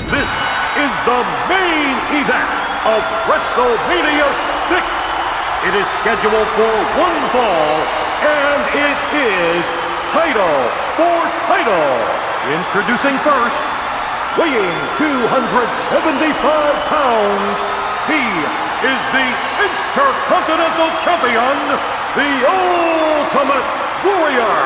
This is the main event of WrestleMania 6. It is scheduled for one fall, and it is title for title. Introducing first, weighing 275 pounds, he is the Intercontinental Champion, the Ultimate Warrior.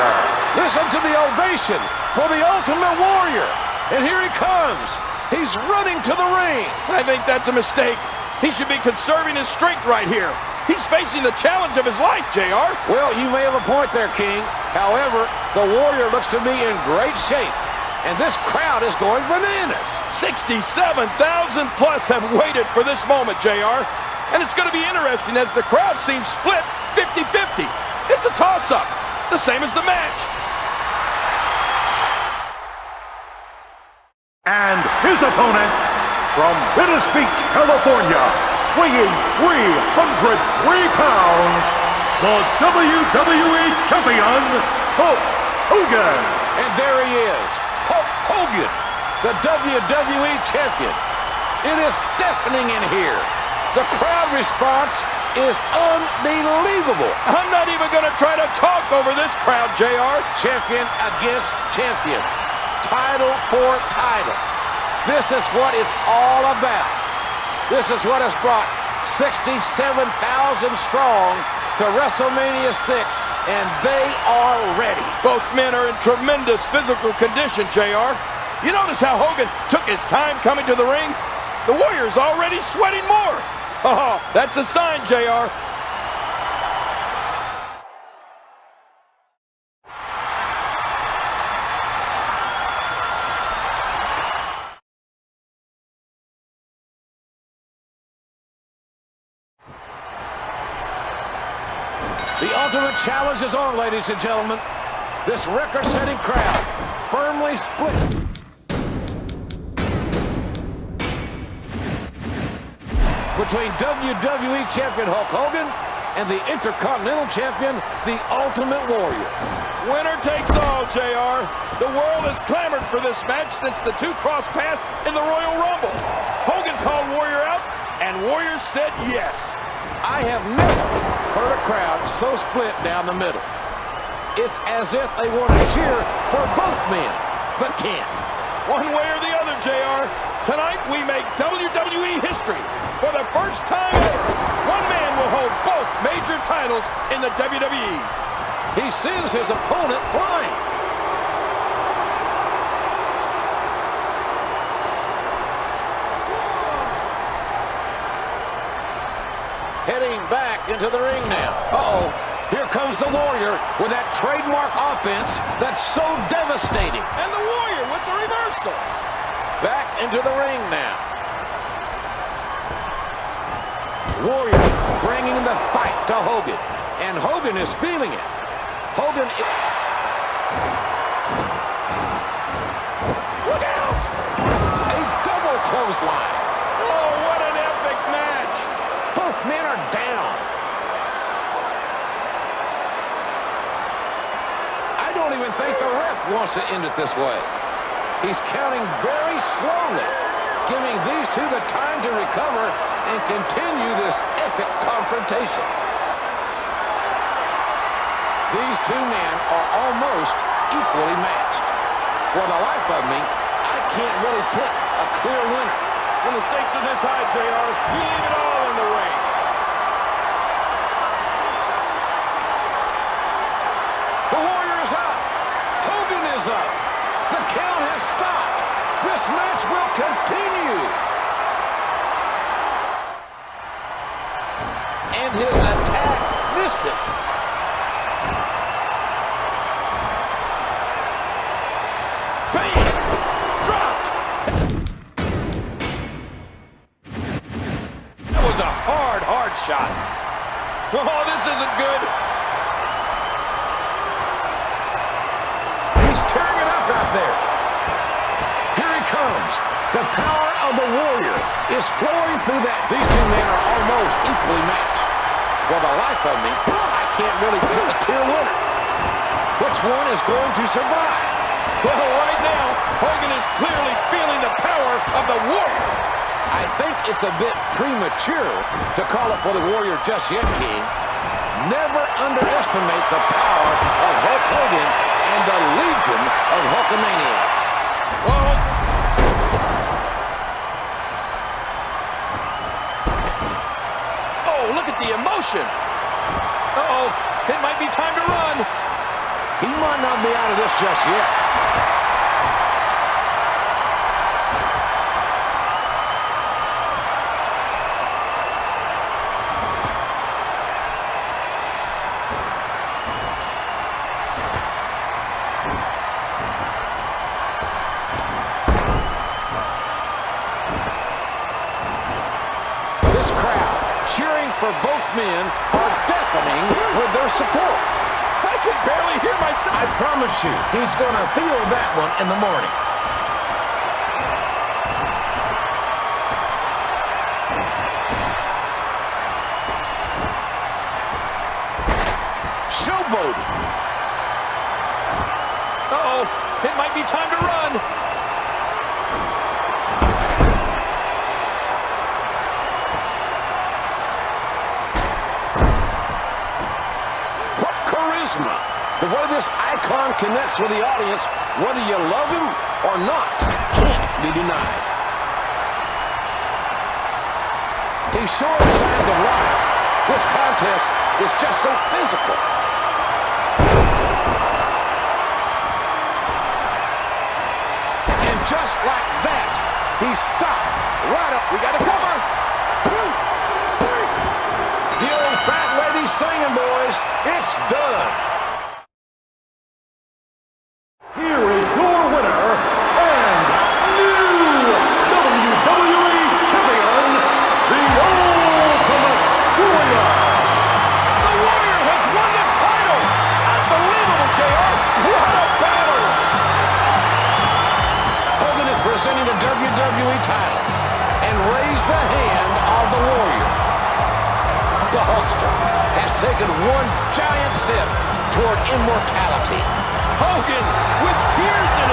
Listen to the ovation for the Ultimate Warrior. And here he comes. He's running to the ring. I think that's a mistake. He should be conserving his strength right here. He's facing the challenge of his life, JR. Well, you may have a point there, King. However, the Warrior looks to be in great shape. And this crowd is going bananas. 67,000 plus have waited for this moment, JR. And it's going to be interesting as the crowd seems split 50-50. It's a toss-up, the same as the match. And his opponent, from Venice Beach, California, weighing 303 pounds, the WWE Champion, Hulk Hogan. And there he is, Hulk Hogan, the WWE Champion. It is deafening in here. The crowd response is unbelievable. I'm not even going to try to talk over this crowd, JR. Champion against champion. Title for title. This is what it's all about. This is what has brought 67,000 strong to WrestleMania 6, and they are ready. Both men are in tremendous physical condition, JR. You notice how Hogan took his time coming to the ring? The Warrior's already sweating more. Oh, that's a sign, JR. The ultimate challenge is on, ladies and gentlemen. This record-setting crowd firmly split. Between WWE Champion Hulk Hogan and the Intercontinental Champion, the Ultimate Warrior. Winner takes all, JR. The world has clamored for this match since the two crossed paths in the Royal Rumble. Hogan called Warrior out, and Warrior said yes. I have never heard a crowd so split down the middle. It's as if they want to cheer for both men, but can't. One way or the other, JR. Tonight we make WWE history. For the first time ever, one man will hold both major titles in the WWE. He sends his opponent flying. Heading back into the ring now. Uh-oh, here comes the Warrior with that trademark offense that's so devastating. And the Warrior with the reversal. Back into the ring now. Warrior bringing the fight to Hogan. And Hogan is feeling it. Hogan is... Look out! A double clothesline. Oh, what an epic match! Both men are down. I don't even think the ref wants to end it this way. He's counting very slowly, giving these two the time to recover and continue this epic confrontation. These two men are almost equally matched. For the life of me, I can't really pick a clear winner. When the stakes are this high, JR, you leave it all in the ring. The Warrior is up. Hogan is up. The count has stopped. This match will continue. And his attack misses. Bam! Dropped. That was a hard shot. Oh, this isn't good. He's tearing it up out there. Here he comes. The power of the Warrior is flowing through that. These two men are almost equally matched. For the life of me, I can't really pick a clear winner. Which one is going to survive? Well, right now, Hogan is clearly feeling the power of the Warrior. I think it's a bit premature to call it for the Warrior just yet, King. Never underestimate the power of Hulk Hogan and the legion of Hulkamaniacs. Whoa. Oh, look at the emotion. Uh-oh, it might be time to run. He might not be out of this just yet. This crowd cheering for both men are deafening with their support. I can barely hear myself. I promise you, he's going to feel that one in the morning. Showboating. Uh-oh, it might be time to run. What charisma! The way this icon connects with the audience, whether you love him or not, can't be denied. He's showing signs of life. This contest is just so physical. And just like that, he stopped right up. We got to cover. The old fat lady singing, boys. It's done. Here is your winner and new WWE Champion, the Ultimate Warrior. The Warrior has won the title. Unbelievable, JR. What a battle. Hogan is presenting the WWE title and raised the hand of the Warrior. The Hulkster has taken one giant step toward immortality. Hogan with tears in